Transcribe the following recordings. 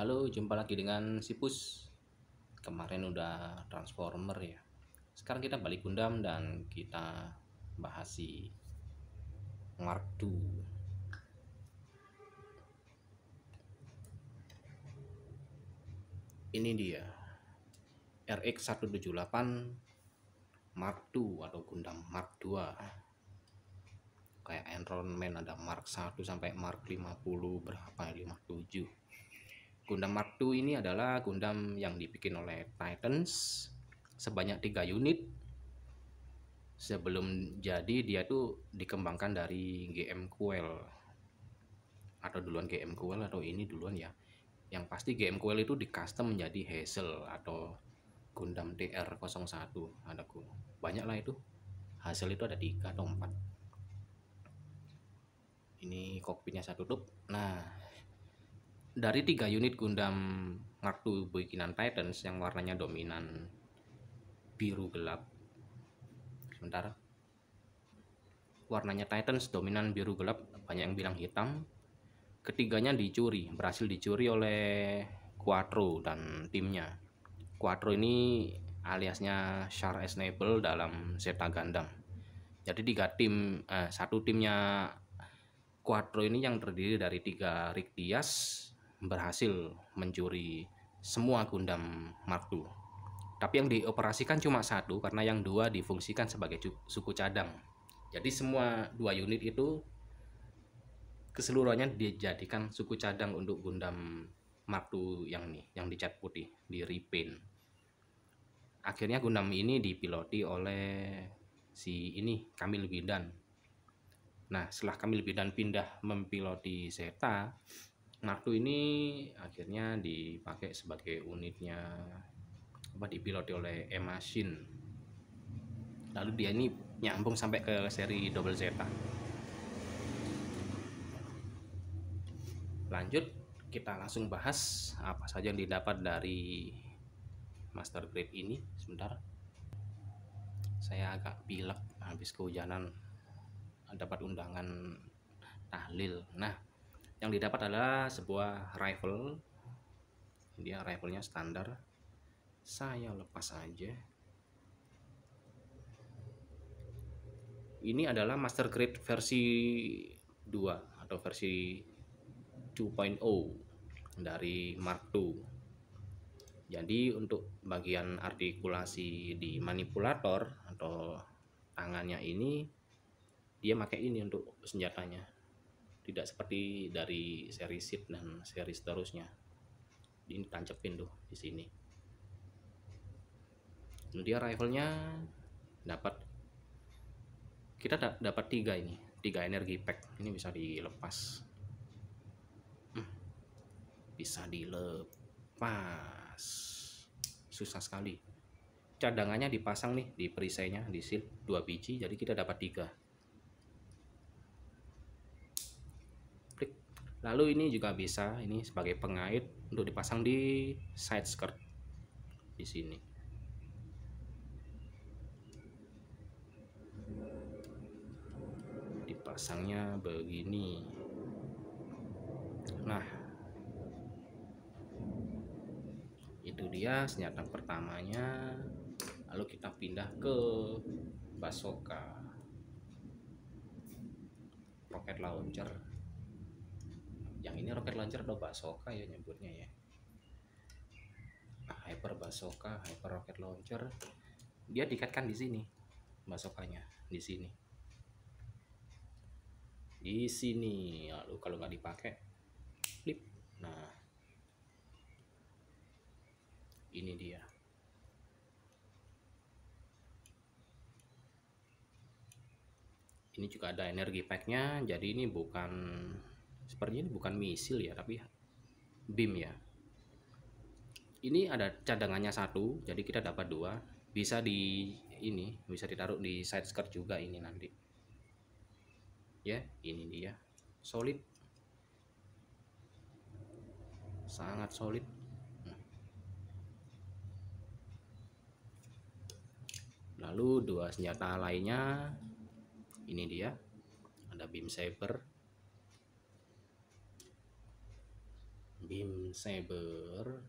Halo, jumpa lagi dengan Sipus. Kemarin udah Transformer ya. Sekarang kita balik Gundam dan kita bahas si Mark II. Ini dia RX-178 Mark II atau Gundam Mark II. Kayak Iron Man ada Mark 1 sampai Mark 50 berapa ya, 57. Gundam Mark II ini adalah Gundam yang dibikin oleh Titans sebanyak 3 unit. Sebelum jadi dia tuh dikembangkan dari GM Coil, atau duluan GM Coil atau ini duluan ya. Yang pasti GM Coil itu di custom menjadi Hazel atau Gundam DR01. Ada banyak lah itu. Hazel itu ada 3 atau 4. Ini kokpitnya saya tutup. Nah, dari 3 unit Gundam Mark II bikinan Titans yang warnanya dominan biru gelap. Sementara warnanya Titans dominan biru gelap, banyak yang bilang hitam. Ketiganya berhasil dicuri oleh Quattro dan timnya. Quattro ini aliasnya Char Aznable dalam Zeta Gundam. Jadi satu timnya Quattro ini yang terdiri dari 3 Rigdias berhasil mencuri semua Gundam Mark II. Tapi yang dioperasikan cuma 1 karena yang 2 difungsikan sebagai suku cadang. Jadi semua 2 unit itu keseluruhannya dijadikan suku cadang untuk Gundam Mark II yang dicat putih, di repaint. Akhirnya Gundam ini dipiloti oleh si ini Kamil Bidan. Nah, setelah Kamil Bidan pindah mempiloti Zeta, Mark II ini akhirnya dipakai sebagai unitnya dipiloti oleh E-Machine. Lalu dia ini nyambung sampai ke seri Double Zeta. Lanjut, kita langsung bahas apa saja yang didapat dari master grade ini. Sebentar, saya agak pilek habis kehujanan, dapat undangan tahlil. Nah, yang didapat adalah sebuah rifle. Dia riflenya standar. Saya lepas saja. Ini adalah master grade versi 2 atau versi 2.0 dari Mark II. Jadi untuk bagian artikulasi di manipulator atau tangannya ini, dia pakai ini untuk senjatanya. Tidak seperti dari seri Sith dan seri seterusnya. Ini tancepin tuh di sini. Dia riflenya kita dapat 3 ini, 3 energi pack. Ini bisa dilepas. Bisa dilepas. Susah sekali. Cadangannya dipasang nih di perisainya, di shield 2 biji, jadi kita dapat 3. Lalu ini juga bisa, ini sebagai pengait untuk dipasang di side skirt di sini. Dipasangnya begini. Nah, itu dia senjata pertamanya. Lalu kita pindah ke Bazooka, rocket launcher. Yang ini rocket launcher atau Bazooka ya nyebutnya ya. Hyper Bazooka, Hyper Rocket Launcher. Dia dikaitkan di sini, Bazookanya di sini. Di sini. Lalu kalau nggak dipakai, flip. Nah, ini dia. Ini juga ada energi packnya. Jadi ini sepertinya ini bukan misil ya, tapi beam ya. Ini ada cadangannya 1, jadi kita dapat 2. Bisa bisa ditaruh di side skirt juga ini nanti. Ya, ini dia. Solid. Sangat solid. Lalu 2 senjata lainnya. Ini dia. Ada beam saber Beam Saber.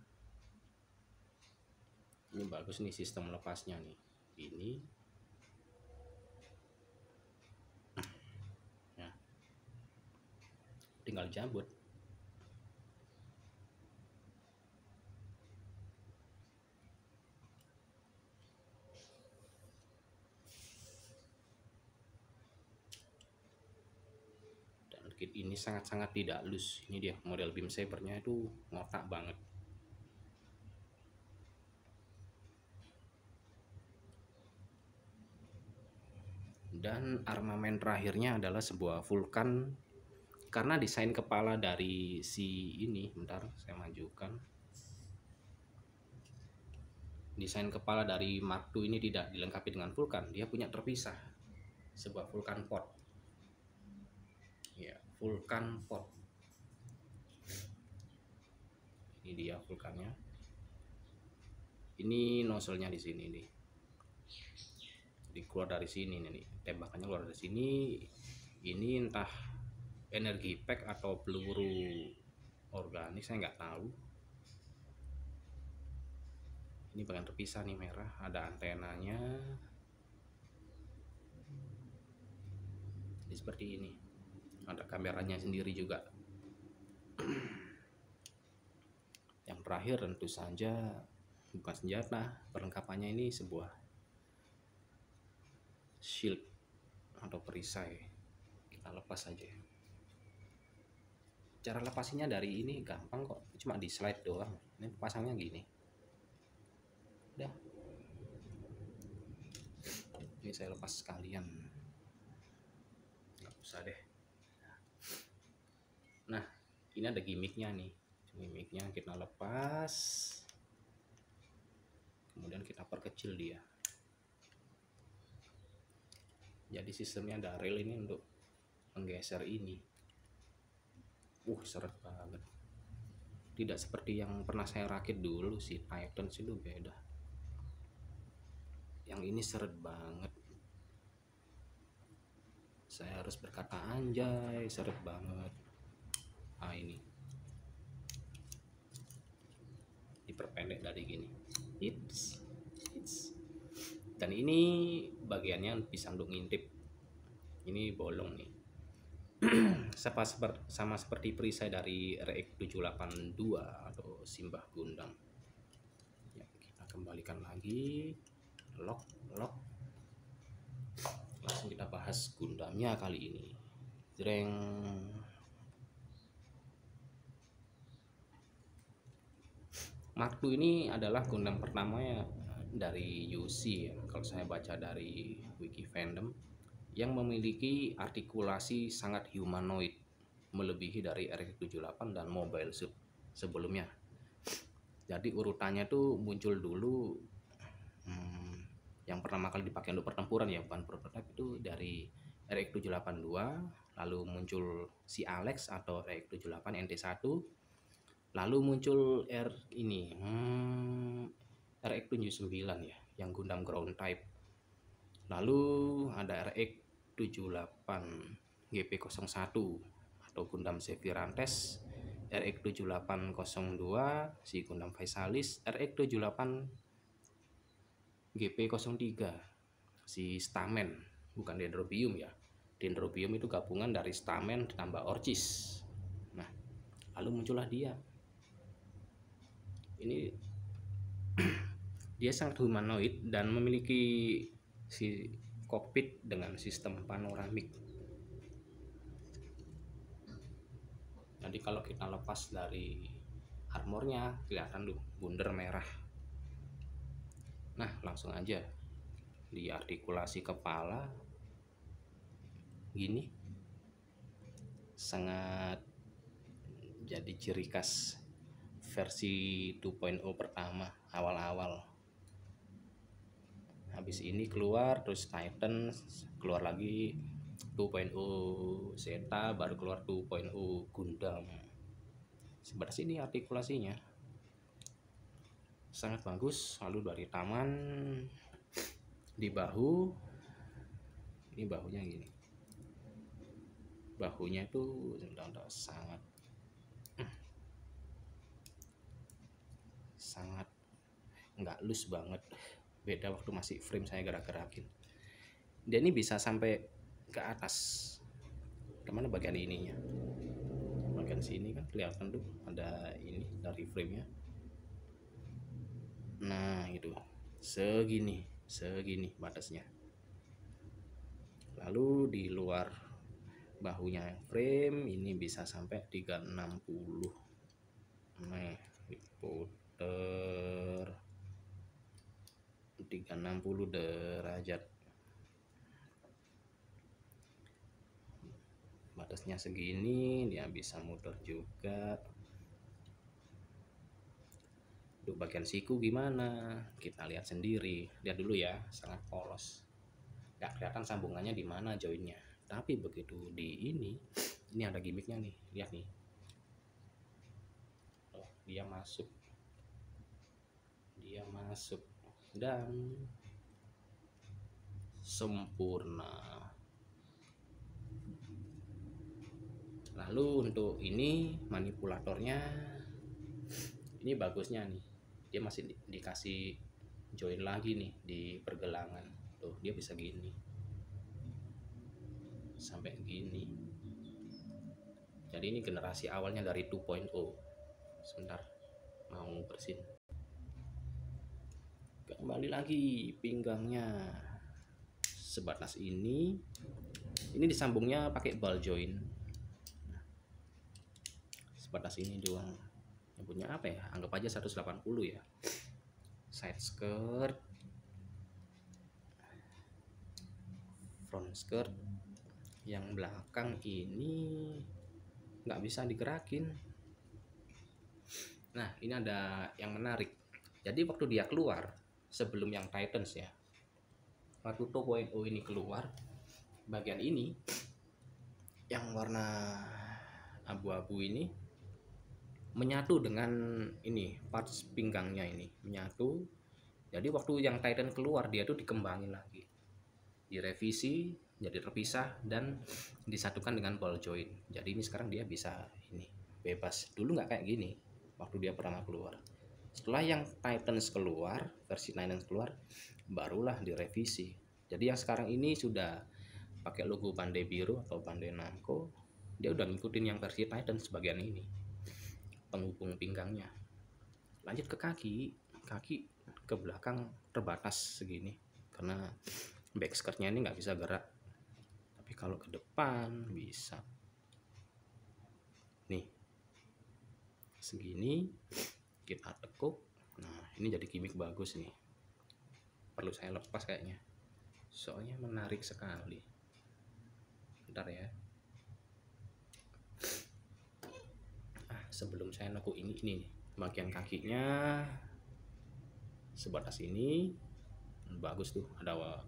Ini bagus nih sistem lepasnya nih. Ini ya, tinggal cabut. Dan kit ini sangat-sangat tidak halus. Ini dia model Beam Sabernya itu ngotak banget. Dan armamen terakhirnya adalah sebuah Vulcan, karena desain kepala dari si ini, bentar saya majukan, desain kepala dari Mark II ini tidak dilengkapi dengan Vulcan, dia punya terpisah sebuah Vulcan pod ya, Vulcan pod. Ini dia Vulcannya, ini nozzle-nya di sini nih, jadi keluar dari sini nih, tembakannya keluar dari sini. Ini entah energi pack atau peluru organik, saya nggak tahu. Ini bagian terpisah nih, merah, ada antenanya. Jadi seperti ini, ada kameranya sendiri juga. Yang terakhir tentu saja bukan senjata, perlengkapannya ini sebuah shield atau perisai. Kita lepas saja. Cara lepasinya dari ini gampang kok, cuma di slide doang. Ini pasangnya gini. Udah. Ini saya lepas sekalian. Nggak usah deh. Nah, ini ada gimmicknya nih. Gimmicknya kita lepas. Kemudian kita perkecil dia. Jadi sistemnya ada rel ini untuk menggeser ini. Seret banget. Tidak seperti yang pernah saya rakit dulu sih, Titans itu beda. Yang ini seret banget. Saya harus berkata anjay, seret banget. Ini diperpendek dari gini. Dan ini bagiannya bisa untuk ngintip. Ini bolong nih. sama seperti perisai dari RX782 atau Simbah Gundam. Ya, kita kembalikan lagi. Lock. Langsung kita bahas Gundamnya kali ini. Jreng. Mark II ini adalah Gundam pertama ya dari UC ya, kalau saya baca dari wiki fandom, yang memiliki artikulasi sangat humanoid, melebihi dari RX-78 dan Mobile Suit sebelumnya. Jadi urutannya tuh muncul dulu yang pertama kali dipakai untuk pertempuran ya, bukan prototipe, itu dari RX-782, lalu muncul si Alex atau RX-78 NT1, lalu muncul RX-79 ya, yang Gundam Ground Type. Lalu ada RX-78 GP01 atau Gundam Sevirantes, RX-7802 si Gundam Faisalis, RX-78 GP03 si Stamen, bukan Dendrobium ya. Dendrobium itu gabungan dari Stamen ditambah Orchis. Nah, lalu muncullah dia. Ini dia sangat humanoid dan memiliki si kokpit dengan sistem panoramik. Jadi kalau kita lepas dari armornya, kelihatan tuh bundar merah. Nah, langsung aja di artikulasi kepala gini, sangat jadi ciri khas versi 2.0 pertama awal-awal. Habis ini keluar terus Titan, keluar lagi 2.0 Zeta, baru keluar 2.0 Gundam. Sebenarnya ini artikulasinya sangat bagus. Lalu dari taman di bahu, ini bahunya gini, bahunya itu sangat sangat nggak loose banget, beda waktu masih frame saya gerak-gerakin. Dia ini bisa sampai ke atas. Kemana bagian ininya, bagian sini kan kelihatan tuh ada ini dari framenya. Nah itu segini batasnya. Lalu di luar bahunya frame ini bisa sampai 360. Nah diputer 360 derajat. Batasnya segini, dia bisa muter juga. Untuk bagian siku gimana? Kita lihat sendiri. Lihat dulu ya, sangat polos. Nggak kelihatan sambungannya di mana joinnya. Tapi begitu di ini ada gimmicknya nih. Lihat nih. Oh, dia masuk dan sempurna. Lalu untuk ini manipulatornya, ini bagusnya nih, dia masih dikasih join lagi nih di pergelangan. Tuh dia bisa gini sampai gini. Jadi ini generasi awalnya dari 2.0. Sebentar, mau bersin. Kembali lagi pinggangnya sebatas ini disambungnya pakai ball joint. Sebatas ini doang. Yang punya apa ya? Anggap aja 180 ya. Side skirt, front skirt. Yang belakang ini nggak bisa digerakin. Nah ini ada yang menarik. Jadi waktu dia keluar, sebelum yang Titans ya, waktu 2.0 ini keluar, bagian ini yang warna abu-abu ini menyatu dengan ini parts pinggangnya, ini menyatu. Jadi waktu yang Titan keluar, dia tuh dikembangin lagi, direvisi jadi terpisah dan disatukan dengan ball joint. Jadi ini sekarang dia bisa ini bebas. Dulu nggak kayak gini waktu dia pertama keluar. Setelah yang Titans keluar, versi Titans keluar, barulah direvisi. Jadi yang sekarang ini sudah pakai logo Bandai biru atau Bandai Namco. Dia udah ngikutin yang versi Titans bagian ini, penghubung pinggangnya. Lanjut ke kaki ke belakang terbatas segini karena back skirtnya ini nggak bisa gerak. Tapi kalau ke depan bisa. Nih segini kita tekuk. Nah ini jadi gimmick bagus nih. Perlu saya lepas kayaknya, soalnya menarik sekali. Bentar ya. Sebelum saya nekuk ini nih, bagian kakinya sebatas ini bagus tuh, ada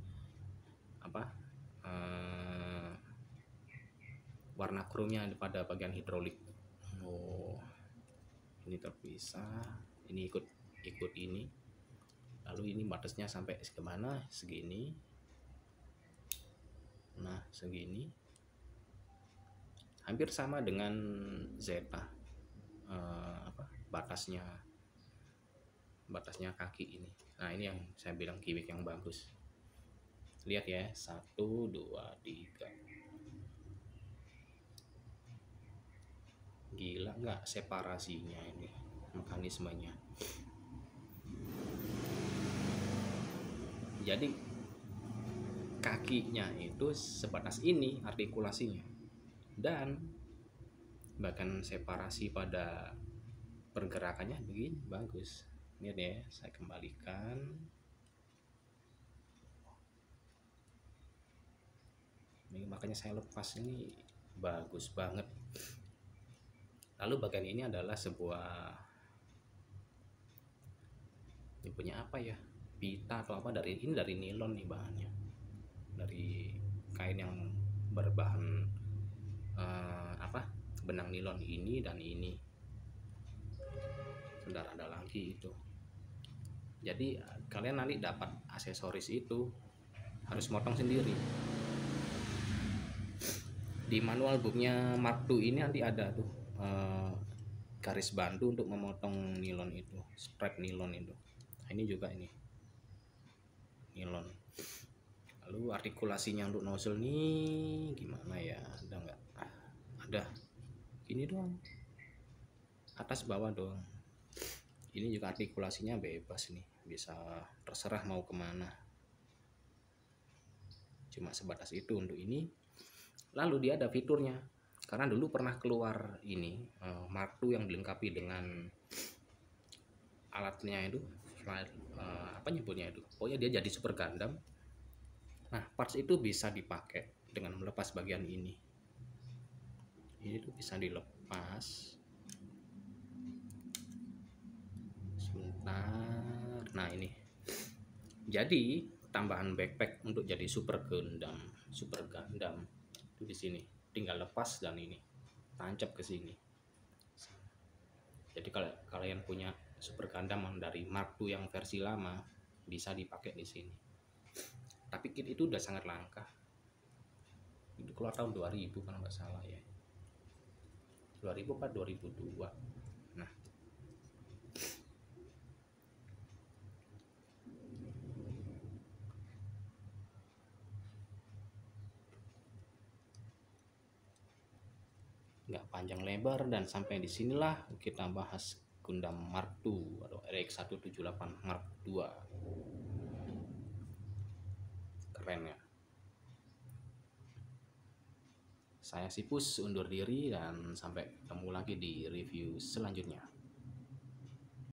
apa warna chrome-nya pada bagian hidrolik. Oh ini terpisah, ini ikut ini. Lalu ini batasnya sampai kemana? Segini. Nah segini, hampir sama dengan Zeta. Batasnya kaki ini. Nah ini yang saya bilang gimmick yang bagus. Lihat ya, 1, 2, 3. Gila nggak separasinya ini, mekanismenya. Jadi kakinya itu sebatas ini artikulasinya, dan bahkan separasi pada pergerakannya begini bagus. Lihat ya, saya kembalikan. Ini makanya saya lepas, ini bagus banget. Lalu bagian ini adalah sebuah, ini punya apa ya, pita atau apa, dari ini, dari nilon nih bahannya, dari kain yang berbahan benang nilon ini dan ini. Sebentar, ada lagi itu. Jadi kalian nanti dapat aksesoris itu harus motong sendiri. Di manual booknya Mark II ini nanti ada tuh garis bantu untuk memotong nilon itu, strap nilon itu. Nah, ini juga ini nilon. Lalu artikulasinya untuk nozzle nih gimana ya, ada nggak? Ada, ini doang, atas bawah doang. Ini juga artikulasinya bebas nih, bisa terserah mau kemana, cuma sebatas itu untuk ini. Lalu dia ada fiturnya, karena dulu pernah keluar ini Mark II yang dilengkapi dengan alatnya itu apa nyebutnya itu, pokoknya dia jadi Super Gundam. Nah, parts itu bisa dipakai dengan melepas bagian ini tuh bisa dilepas sebentar. Nah, ini jadi tambahan backpack untuk jadi Super Gundam itu di sini, tinggal lepas dan ini tancap ke sini. Jadi kalau kalian punya Super Gundam dari Mark II yang versi lama, bisa dipakai di sini. Tapi kit itu udah sangat langka. Itu keluar tahun 2000 kalau nggak salah ya. 2000 apa 2002. Nah, nggak panjang lebar, dan sampai di sinilah kita bahas Gundam Mark II atau RX-178 Mark II. Keren ya. Saya Sipus undur diri dan sampai ketemu lagi di review selanjutnya.